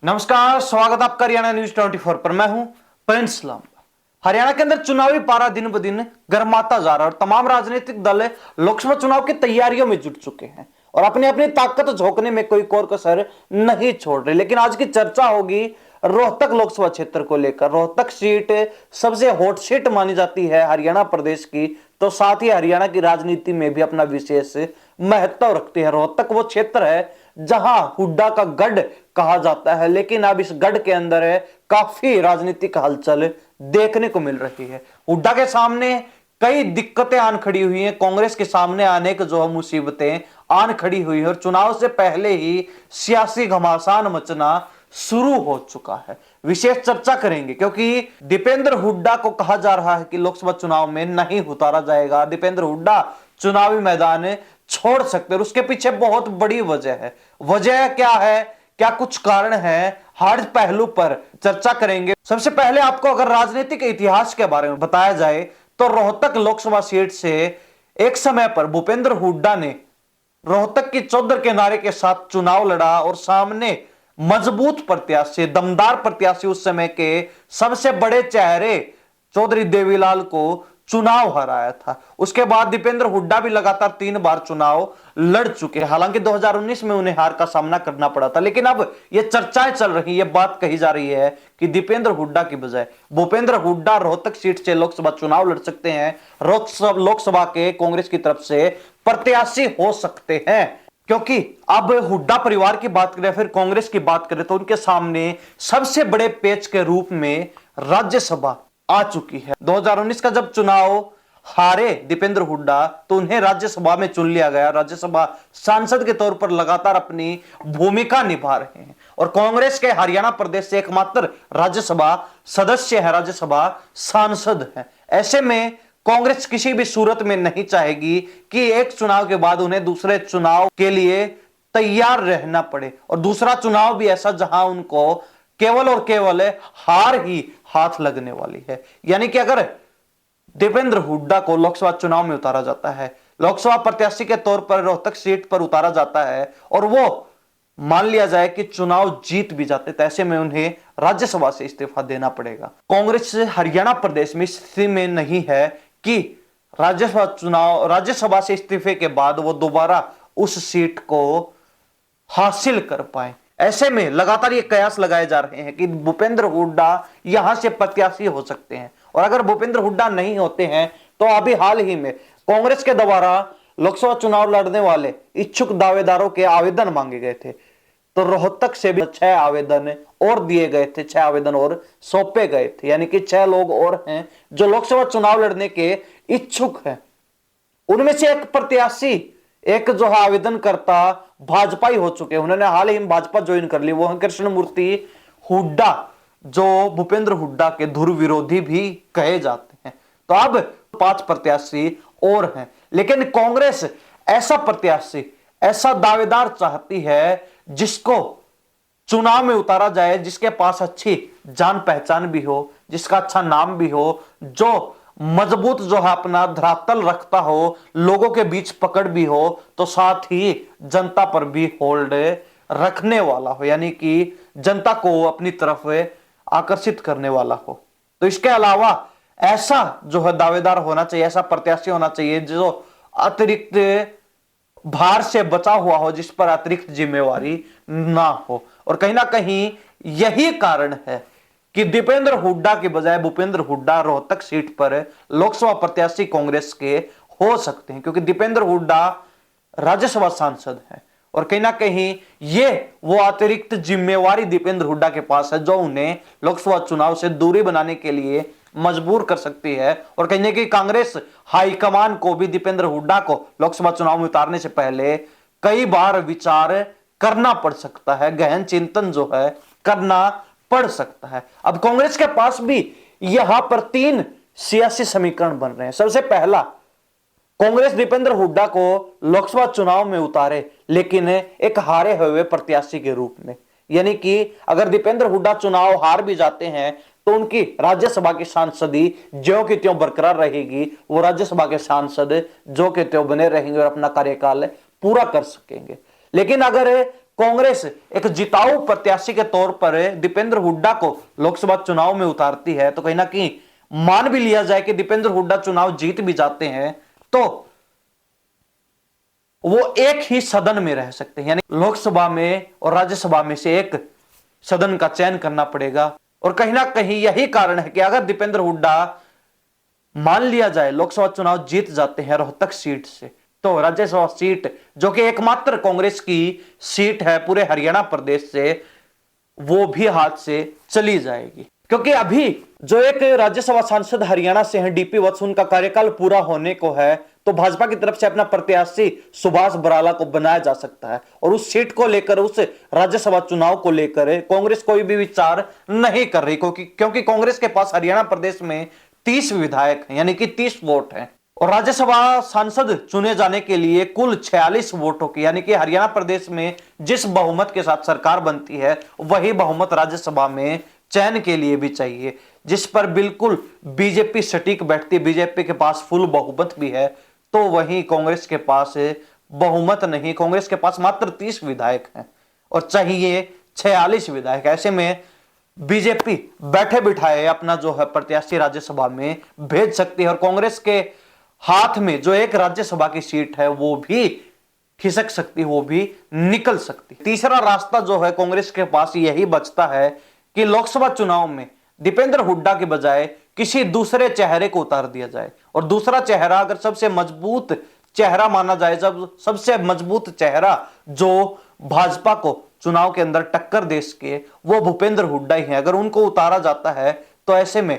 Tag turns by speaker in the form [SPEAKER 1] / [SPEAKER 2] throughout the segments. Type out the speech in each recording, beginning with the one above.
[SPEAKER 1] नमस्कार, स्वागत आपका हरियाणा न्यूज 24 पर। मैं हूं प्रिंस लांबा। हरियाणा के अंदर चुनावी पारा दिन ब दिन गर्माता जा रहा है और तमाम राजनीतिक दल लोकसभा चुनाव की तैयारियों में जुट चुके हैं और अपनी अपनी ताकत झोंकने में कोई कोर कसर नहीं छोड़ रहे। लेकिन आज की चर्चा होगी रोहतक लोकसभा क्षेत्र को लेकर। रोहतक सीट सबसे हॉट सीट मानी जाती है हरियाणा प्रदेश की, तो साथ ही हरियाणा की राजनीति में भी अपना विशेष महत्व रखती है। रोहतक वो क्षेत्र है जहां हुड्डा का गढ़ कहा जाता है, लेकिन अब इस गढ़ के अंदर काफी राजनीतिक हलचल देखने को मिल रही है। हुड्डा के सामने कई दिक्कतें आन खड़ी हुई हैं, कांग्रेस के सामने अनेक जो मुसीबतें आन खड़ी हुई है और चुनाव से पहले ही सियासी घमासान मचना शुरू हो चुका है। विशेष चर्चा करेंगे क्योंकि दीपेंद्र हुड्डा को कहा जा रहा है कि लोकसभा चुनाव में नहीं उतारा जाएगा। दीपेंद्र हुड्डा चुनावी मैदान छोड़ सकते हैं और उसके पीछे बहुत बड़ी वजह है। वजह क्या है, क्या कुछ कारण है, हर पहलू पर चर्चा करेंगे। सबसे पहले आपको अगर राजनीतिक इतिहास के बारे में बताया जाए तो रोहतक लोकसभा सीट से एक समय पर भूपेंद्र हुड्डा ने रोहतक की चौधर के नारे के साथ चुनाव लड़ा और सामने मजबूत प्रत्याशी, दमदार प्रत्याशी, उस समय के सबसे बड़े चेहरे चौधरी देवीलाल को चुनाव हराया था। उसके बाद दीपेंद्र हुड्डा भी लगातार 3 बार चुनाव लड़ चुके। हालांकि 2019 में उन्हें हार का सामना करना पड़ा था, लेकिन अब यह चर्चाएं चल रही, यह बात कही जा रही है कि दीपेंद्र हुड्डा की बजाय भूपेंद्र हुड्डा रोहतक सीट से लोकसभा चुनाव लड़ सकते हैं। लोकसभा के कांग्रेस की तरफ से प्रत्याशी हो सकते हैं, क्योंकि अब हुड्डा परिवार की बात करें, फिर कांग्रेस की बात करें तो उनके सामने सबसे बड़े पेच के रूप में राज्यसभा आ चुकी है। 2019 का जब चुनाव हारे दीपेंद्र हुड्डा तो उन्हें राज्यसभा में चुन लिया गया। राज्यसभा सांसद के तौर पर लगातार अपनी भूमिका निभा रहे हैं और कांग्रेस के हरियाणा प्रदेश से एकमात्र राज्यसभा सदस्य है, राज्यसभा सांसद है। ऐसे में कांग्रेस किसी भी सूरत में नहीं चाहेगी कि एक चुनाव के बाद उन्हें दूसरे चुनाव के लिए तैयार रहना पड़े और दूसरा चुनाव भी ऐसा जहां उनको केवल और केवल हार ही हाथ लगने वाली है। यानी कि अगर दीपेंद्र हुड्डा को लोकसभा चुनाव में उतारा जाता है, लोकसभा प्रत्याशी के तौर पर रोहतक सीट पर उतारा जाता है और वो मान लिया जाए कि चुनाव जीत भी जाते, तो ऐसे में उन्हें राज्यसभा से इस्तीफा देना पड़ेगा। कांग्रेस हरियाणा प्रदेश में स्थिति में नहीं है कि राज्यसभा से इस्तीफे के बाद वो दोबारा उस सीट को हासिल कर पाए। ऐसे में लगातार ये कयास लगाए जा रहे हैं कि भूपेंद्र हुड्डा यहां से प्रत्याशी हो सकते हैं और अगर भूपेंद्र हुड्डा नहीं होते हैं तो अभी हाल ही में कांग्रेस के द्वारा लोकसभा चुनाव लड़ने वाले इच्छुक दावेदारों के आवेदन मांगे गए थे, तो रोहतक से भी 6 आवेदन और दिए गए थे, 6 आवेदन और सौंपे गए थे। यानी कि 6 लोग और हैं जो लोकसभा चुनाव लड़ने के इच्छुक हैं। उनमें से एक प्रत्याशी, एक जो है आवेदनकर्ता भाजपा ही हो चुके हैं, उन्होंने हाल ही में भाजपा ज्वाइन कर ली। वो है कृष्णमूर्ति हुड्डा, जो भूपेंद्र हुड्डा के धुर विरोधी भी कहे जाते हैं। तो अब 5 प्रत्याशी और हैं, लेकिन कांग्रेस ऐसा प्रत्याशी, ऐसा दावेदार चाहती है जिसको चुनाव में उतारा जाए, जिसके पास अच्छी जान पहचान भी हो, जिसका अच्छा नाम भी हो, जो मजबूत जो है अपना धरातल रखता हो, लोगों के बीच पकड़ भी हो, तो साथ ही जनता पर भी होल्ड रखने वाला हो, यानी कि जनता को अपनी तरफ आकर्षित करने वाला हो। तो इसके अलावा ऐसा जो है दावेदार होना चाहिए, ऐसा प्रत्याशी होना चाहिए जो अतिरिक्त भार से बचा हुआ हो, जिस पर अतिरिक्त जिम्मेवारी ना हो। और कहीं ना कहीं यही कारण है कि दीपेंद्र हुड्डा के बजाय भूपेंद्र हुड्डा रोहतक सीट पर लोकसभा प्रत्याशी कांग्रेस के हो सकते हैं, क्योंकि दीपेंद्र हुड्डा राज्यसभा सांसद है और कहीं ना कहीं ये वो अतिरिक्त जिम्मेवारी दीपेंद्र हुड्डा के पास है जो उन्हें लोकसभा चुनाव से दूरी बनाने के लिए मजबूर कर सकती है। और कहीं ना कहीं कांग्रेस हाईकमान को भी दीपेंद्र हुड्डा को लोकसभा चुनाव में उतारने से पहले कई बार विचार करना पड़ सकता है, गहन चिंतन जो है करना पड़ सकता है। अब कांग्रेस के पास भी यहां पर 3 सियासी समीकरण बन रहे हैं। सबसे पहला, कांग्रेस दीपेंद्र हुड्डा को लोकसभा चुनाव में उतारे, लेकिन एक हारे हुए प्रत्याशी के रूप में। यानी कि अगर दीपेंद्र हुड्डा चुनाव हार भी जाते हैं तो उनकी राज्यसभा की सांसदी ज्यों की त्यों बरकरार रहेगी, वो राज्यसभा के सांसद जो के त्यों बने रहेंगे और अपना कार्यकाल पूरा कर सकेंगे। लेकिन अगर कांग्रेस एक जिताऊ प्रत्याशी के तौर पर दीपेंद्र हुड्डा को लोकसभा चुनाव में उतारती है, तो कहीं ना कहीं मान भी लिया जाए कि दीपेंद्र हुड्डा चुनाव जीत भी जाते हैं, तो वो एक ही सदन में रह सकते हैं, यानी लोकसभा में और राज्यसभा में से एक सदन का चयन करना पड़ेगा। और कहीं ना कहीं यही कारण है कि अगर दीपेंद्र हुड्डा मान लिया जाए लोकसभा चुनाव जीत जाते हैं रोहतक सीट से, तो राज्यसभा सीट जो कि एकमात्र कांग्रेस की सीट है पूरे हरियाणा प्रदेश से, वो भी हाथ से चली जाएगी। क्योंकि अभी जो एक राज्यसभा सांसद हरियाणा से हैं डीपी वत्स, उनका कार्यकाल पूरा होने को है, तो भाजपा की तरफ से अपना प्रत्याशी सुभाष बराला को बनाया जा सकता है और उस सीट को लेकर, उस राज्यसभा चुनाव को लेकर कांग्रेस कोई भी विचार नहीं कर रही, क्योंकि कांग्रेस के पास हरियाणा प्रदेश में 30 विधायक हैं, यानी कि 30 वोट हैं, और राज्यसभा सांसद चुने जाने के लिए कुल 46 वोटों की, यानी कि हरियाणा प्रदेश में जिस बहुमत के साथ सरकार बनती है वही बहुमत राज्यसभा में चयन के लिए भी चाहिए, जिस पर बिल्कुल बीजेपी सटीक बैठती है। बीजेपी के पास फुल बहुमत भी है, तो वहीं कांग्रेस के पास बहुमत नहीं, कांग्रेस के पास मात्र 30 विधायक हैं और चाहिए 46 विधायक। ऐसे में बीजेपी बैठे बिठाए अपना जो है प्रत्याशी राज्यसभा में भेज सकती है और कांग्रेस के हाथ में जो एक राज्यसभा की सीट है वो भी खिसक सकती है, वो भी निकल सकती। तीसरा रास्ता जो है कांग्रेस के पास यही बचता है कि लोकसभा चुनाव में दीपेंद्र हुड्डा के बजाय किसी दूसरे चेहरे को उतार दिया जाए, और दूसरा चेहरा अगर सबसे मजबूत चेहरा माना जाए, जब सबसे मजबूत चेहरा जो भाजपा को चुनाव के अंदर टक्कर दे सके वो भूपेंद्र हुड्डा ही है। अगर उनको उतारा जाता है तो ऐसे में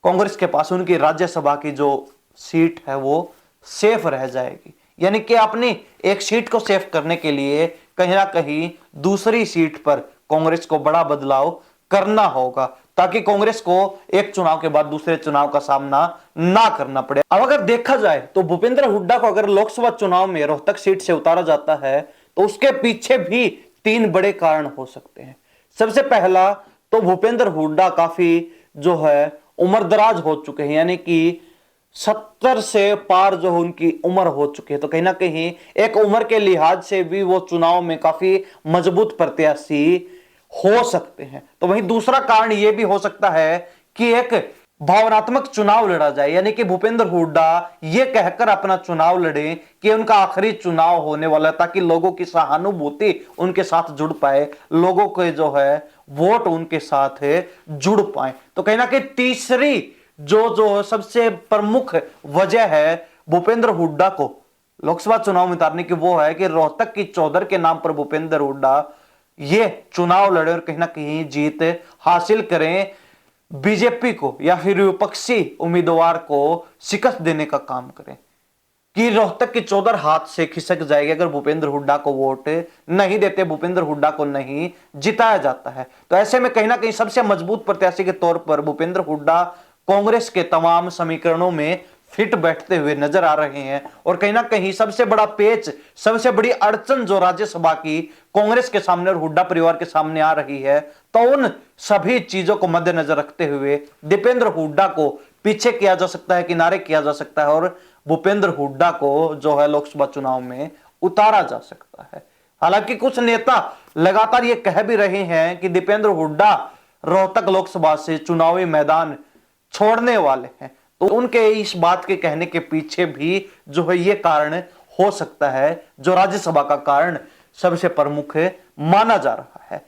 [SPEAKER 1] कांग्रेस के पास उनकी राज्यसभा की जो सीट है वो सेफ रह जाएगी, यानी कि अपनी एक सीट को सेफ करने के लिए कहीं ना कहीं दूसरी सीट पर कांग्रेस को बड़ा बदलाव करना होगा, ताकि कांग्रेस को एक चुनाव के बाद दूसरे चुनाव का सामना ना करना पड़े। अब अगर देखा जाए तो भूपेंद्र हुड्डा को अगर लोकसभा चुनाव में रोहतक सीट से उतारा जाता है तो उसके पीछे भी 3 बड़े कारण हो सकते हैं। सबसे पहला तो भूपेंद्र हुड्डा काफी जो है उम्रदराज हो चुके हैं, यानी कि 70 से पार जो उनकी उम्र हो चुकी है, तो कहीं ना कहीं एक उम्र के लिहाज से भी वो चुनाव में काफी मजबूत प्रत्याशी हो सकते हैं। तो वहीं दूसरा कारण यह भी हो सकता है कि एक भावनात्मक चुनाव लड़ा जाए, यानी कि भूपेंद्र हुड्डा ये कहकर अपना चुनाव लड़े कि उनका आखिरी चुनाव होने वाला है, ताकि लोगों की सहानुभूति उनके साथ जुड़ पाए, लोगों के जो है वोट उनके साथ जुड़ पाए। तो कहीं ना कहीं तीसरी जो सबसे प्रमुख वजह है भूपेंद्र हुड्डा को लोकसभा चुनाव में उतारने की, वो है कि रोहतक की चौधर के नाम पर भूपेंद्र हुड्डा ये चुनाव लड़े और कहीं ना कहीं जीत हासिल करें, बीजेपी को या फिर विपक्षी उम्मीदवार को शिकस्त देने का काम करें कि रोहतक की चौधर हाथ से खिसक जाएगी अगर भूपेंद्र हुड्डा को वोट नहीं देते, भूपेंद्र हुड्डा को नहीं जिताया जाता है। तो ऐसे में कहीं ना कहीं सबसे मजबूत प्रत्याशी के तौर पर भूपेंद्र हुड्डा कांग्रेस के तमाम समीकरणों में फिट बैठते हुए नजर आ रहे हैं, और कहीं ना कहीं सबसे बड़ा पेच, सबसे बड़ी अड़चन जो राज्यसभा की कांग्रेस के सामने और हुड्डा परिवार के सामने आ रही है, तो उन सभी चीजों को मद्देनजर रखते हुए दीपेंद्र हुड्डा को पीछे किया जा सकता है, किनारे किया जा सकता है और भूपेंद्र हुड्डा को जो है लोकसभा चुनाव में उतारा जा सकता है। हालांकि कुछ नेता लगातार ये कह भी रहे हैं कि दीपेंद्र हुड्डा रोहतक लोकसभा से चुनावी मैदान छोड़ने वाले हैं, तो उनके इस बात के कहने के पीछे भी जो है ये कारण हो सकता है, जो राज्यसभा का कारण सबसे प्रमुख माना जा रहा है।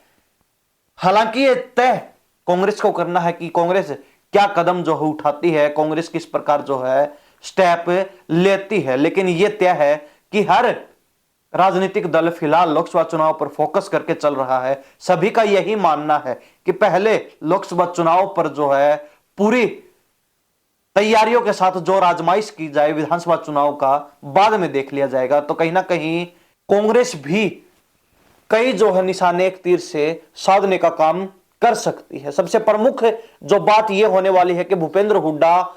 [SPEAKER 1] हालांकि ये तय कांग्रेस को करना है कि कांग्रेस क्या कदम जो है उठाती है, कांग्रेस किस प्रकार जो है स्टेप लेती है, लेकिन यह तय है कि हर राजनीतिक दल फिलहाल लोकसभा चुनाव पर फोकस करके चल रहा है। सभी का यही मानना है कि पहले लोकसभा चुनाव पर जो है पूरी तैयारियों के साथ जो राजमाइश की जाए विधानसभा चुनाव का बाद में देख लिया जाएगा। तो कहीं ना कहीं कांग्रेस भी कई जो है निशाने एक तीर से साधने का काम कर सकती है। सबसे प्रमुख जो बात यह होने वाली है कि भूपेंद्र हुड्डा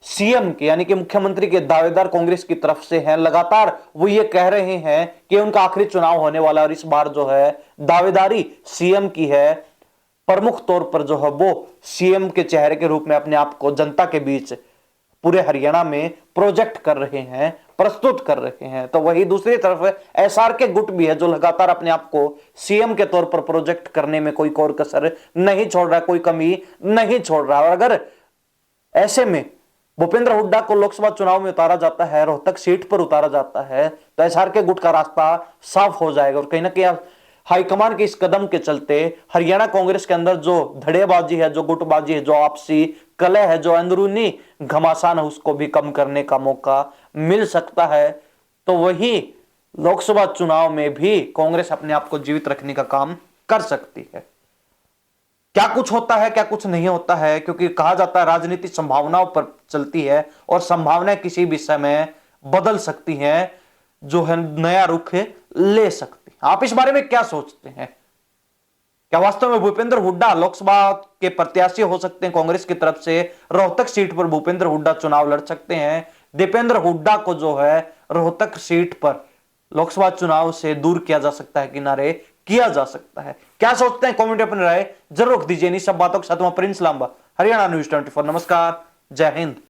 [SPEAKER 1] सीएम के यानी कि मुख्यमंत्री के दावेदार कांग्रेस की तरफ से हैं। लगातार वो ये कह रहे हैं कि उनका आखिरी चुनाव होने वाला और इस बार जो है दावेदारी सीएम की है। प्रमुख तौर पर जो है वो सीएम के चेहरे के रूप में अपने आप को जनता के बीच पूरे हरियाणा में प्रोजेक्ट कर रहे हैं, प्रस्तुत कर रहे हैं। तो वही दूसरी तरफ एसआर के गुट भी है जो लगातार अपने आप को सीएम के तौर पर प्रोजेक्ट करने में कोई कोर कसर नहीं छोड़ रहा, कोई कमी नहीं छोड़ रहा। और अगर ऐसे में भूपेंद्र हुड्डा को लोकसभा चुनाव में उतारा जाता है, रोहतक सीट पर उतारा जाता है, तो एसआर के गुट का रास्ता साफ हो जाएगा। और कहीं ना कहीं हाईकमान के इस कदम के चलते हरियाणा कांग्रेस के अंदर जो धड़ेबाजी है, जो गुटबाजी है, जो आपसी कलह है, जो अंदरूनी घमासान है, उसको भी कम करने का मौका मिल सकता है। तो वही लोकसभा चुनाव में भी कांग्रेस अपने आप को जीवित रखने का काम कर सकती है। क्या कुछ होता है, क्या कुछ नहीं होता है, क्योंकि कहा जाता है राजनीति संभावनाओं पर चलती है और संभावनाएं किसी भी समय बदल सकती हैं, जो है नया रुख ले सकती। आप इस बारे में क्या सोचते हैं? क्या वास्तव में भूपेंद्र हुड्डा लोकसभा के प्रत्याशी हो सकते हैं कांग्रेस की तरफ से? रोहतक सीट पर भूपेंद्र हुड्डा चुनाव लड़ सकते हैं? दीपेंद्र हुड्डा को जो है रोहतक सीट पर लोकसभा चुनाव से दूर किया जा सकता है, किनारे किया जा सकता है? क्या सोचते हैं? कमेंट में अपनी राय जरूर दीजिए। इन सब बातों के साथ मैं प्रिंस लांबा, हरियाणा न्यूज 24। नमस्कार, जय हिंद।